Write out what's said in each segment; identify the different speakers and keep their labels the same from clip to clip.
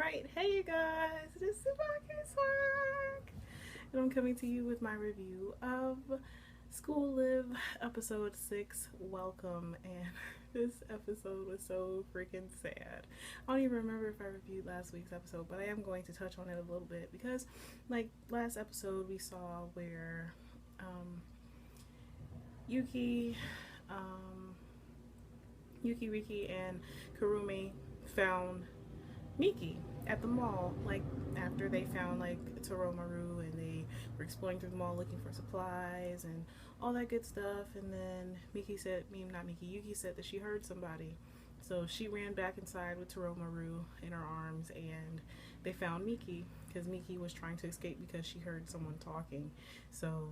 Speaker 1: Alright, hey you guys, it is TsubakiSwagg, and I'm coming to you with my review of School Live episode 6, Welcome, and this episode was so freaking sad. I don't even remember if I reviewed last week's episode, but I am going to touch on it a little bit because, like, last episode we saw where Yuki, Riki, and Kurumi found Miki at the mall, like after they found like Toromaru, and they were exploring through the mall looking for supplies and all that good stuff. And then Yuki said that she heard somebody, so she ran back inside with Toromaru in her arms, and they found Miki because Miki was trying to escape because she heard someone talking. So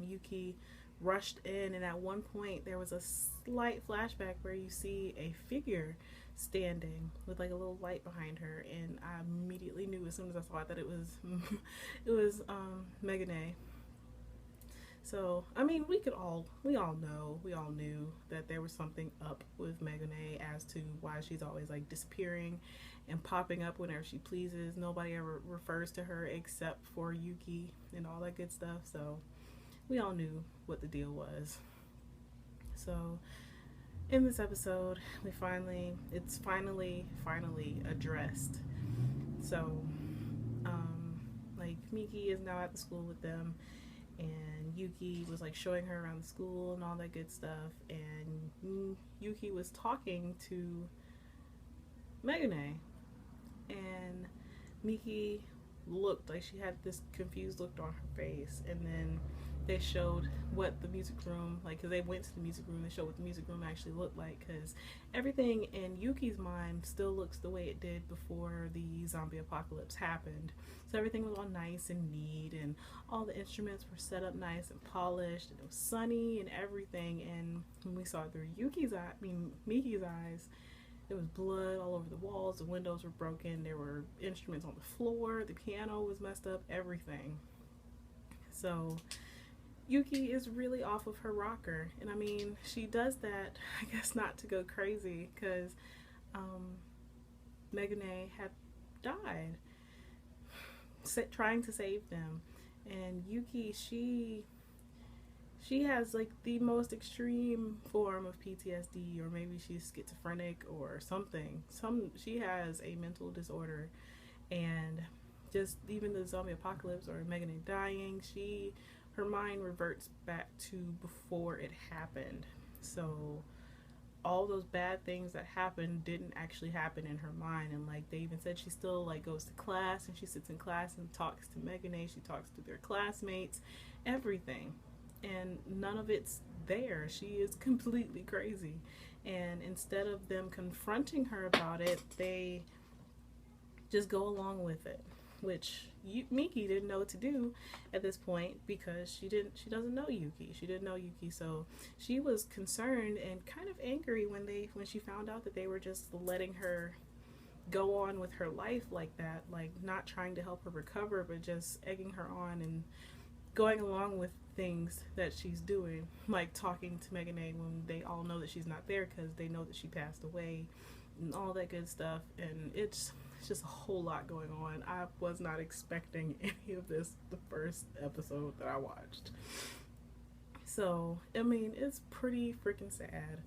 Speaker 1: Yuki rushed in, and at one point there was a slight flashback where you see a figure standing with like a little light behind her, and I immediately knew as soon as I saw it that it was Megu-ne. So I mean, we all knew that there was something up with Megu-ne as to why she's always like disappearing and popping up whenever she pleases. Nobody ever refers to her except for Yuki and all that good stuff. So we all knew what the deal was. So in this episode, it's finally addressed. So like Miki is now at the school with them, and Yuki was like showing her around the school and all that good stuff, and Yuki was talking to Megu-ne, and Miki looked like she had this confused look on her face. And then they showed what the music room, like, because they went to the music room, they showed what the music room actually looked like, because everything in Yuki's mind still looks the way it did before the zombie apocalypse happened. So everything was all nice and neat, and all the instruments were set up nice and polished, and it was sunny and everything. And when we saw it through Miki's eyes, there was blood all over the walls, the windows were broken, there were instruments on the floor, the piano was messed up, everything. So Yuki is really off of her rocker, and I mean, she does that, I guess, not to go crazy, because Megu-ne had died trying to save them, and Yuki, she has like the most extreme form of PTSD, or maybe she's schizophrenic or something. She has a mental disorder, and just even the zombie apocalypse or Megu-ne dying, her mind reverts back to before it happened. So all those bad things that happened didn't actually happen in her mind. And like they even said, she still like goes to class, and she sits in class and talks to Megu-ne, she talks to their classmates, everything. And none of it's there. She is completely crazy. And instead of them confronting her about it, they just go along with it, which Miki didn't know what to do at this point, because she doesn't know Yuki. She didn't know Yuki, so she was concerned and kind of angry when she found out that they were just letting her go on with her life like that, like not trying to help her recover, but just egging her on and going along with things that she's doing, like talking to Megu-ne when they all know that she's not there because they know that she passed away and all that good stuff. And it's just a whole lot going on. I was not expecting any of this the first episode that I watched. So I mean, it's pretty freaking sad,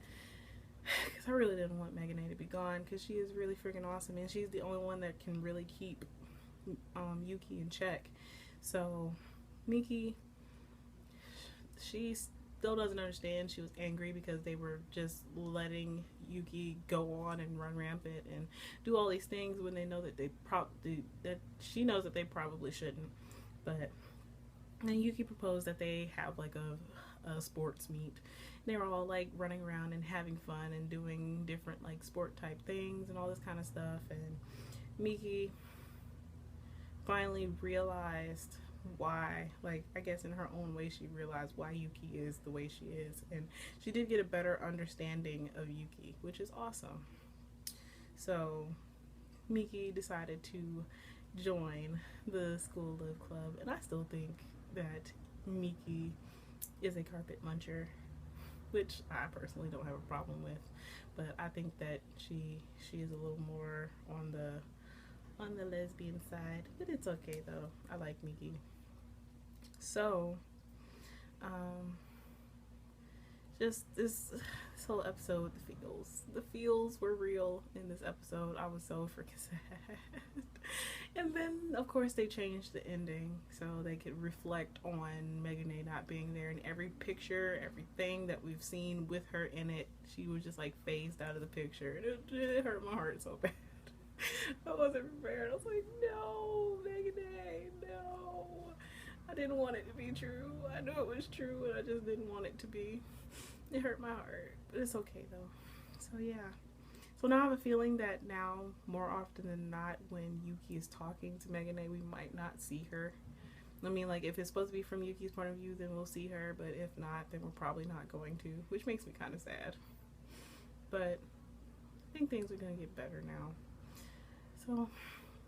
Speaker 1: because I really didn't want Megu-ne to be gone, because she is really freaking awesome, and she's the only one that can really keep Yuki in check. So Miki, she still doesn't understand. She was angry because they were just letting Yuki go on and run rampant and do all these things when they know that she knows that they probably shouldn't. But then Yuki proposed that they have like a sports meet. They were all like running around and having fun and doing different like sport type things and all this kind of stuff. And Miki finally realized why, like, I guess in her own way, she realized why Yuki is the way she is, and she did get a better understanding of Yuki, which is awesome. So Miki decided to join the School Live Club, and I still think that Miki is a carpet muncher, which I personally don't have a problem with. But I think that she is a little more on the lesbian side. But it's okay though. I like Migi. So, just this whole episode, the feels were real in this episode. I was so freaking sad. And then of course they changed the ending so they could reflect on Megu-ne not being there. In every picture, everything that we've seen with her in it, she was just like phased out of the picture, and it hurt my heart so bad. I wasn't prepared. I was like, no, Megu-ne, no. I didn't want it to be true. I knew it was true, and I just didn't want it to be. It hurt my heart, but it's okay though. So yeah. So now I have a feeling that now, more often than not, when Yuki is talking to Megu-ne, we might not see her. I mean, like, if it's supposed to be from Yuki's point of view, then we'll see her, but if not, then we're probably not going to, which makes me kind of sad. But I think things are going to get better now. So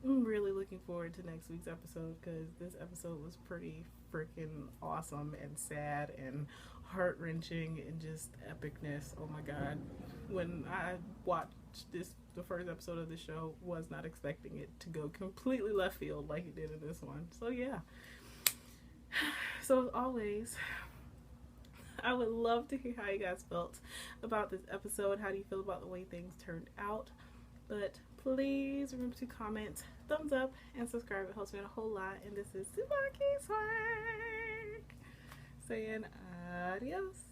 Speaker 1: I'm really looking forward to next week's episode, because this episode was pretty freaking awesome and sad and heart-wrenching and just epicness. Oh my god. When I watched the first episode of the show, was not expecting it to go completely left field like it did in this one. So yeah. So as always, I would love to hear how you guys felt about this episode. How do you feel about the way things turned out? But please remember to comment, thumbs up, and subscribe. It helps me out a whole lot. And this is TsubakiSwagg saying adios.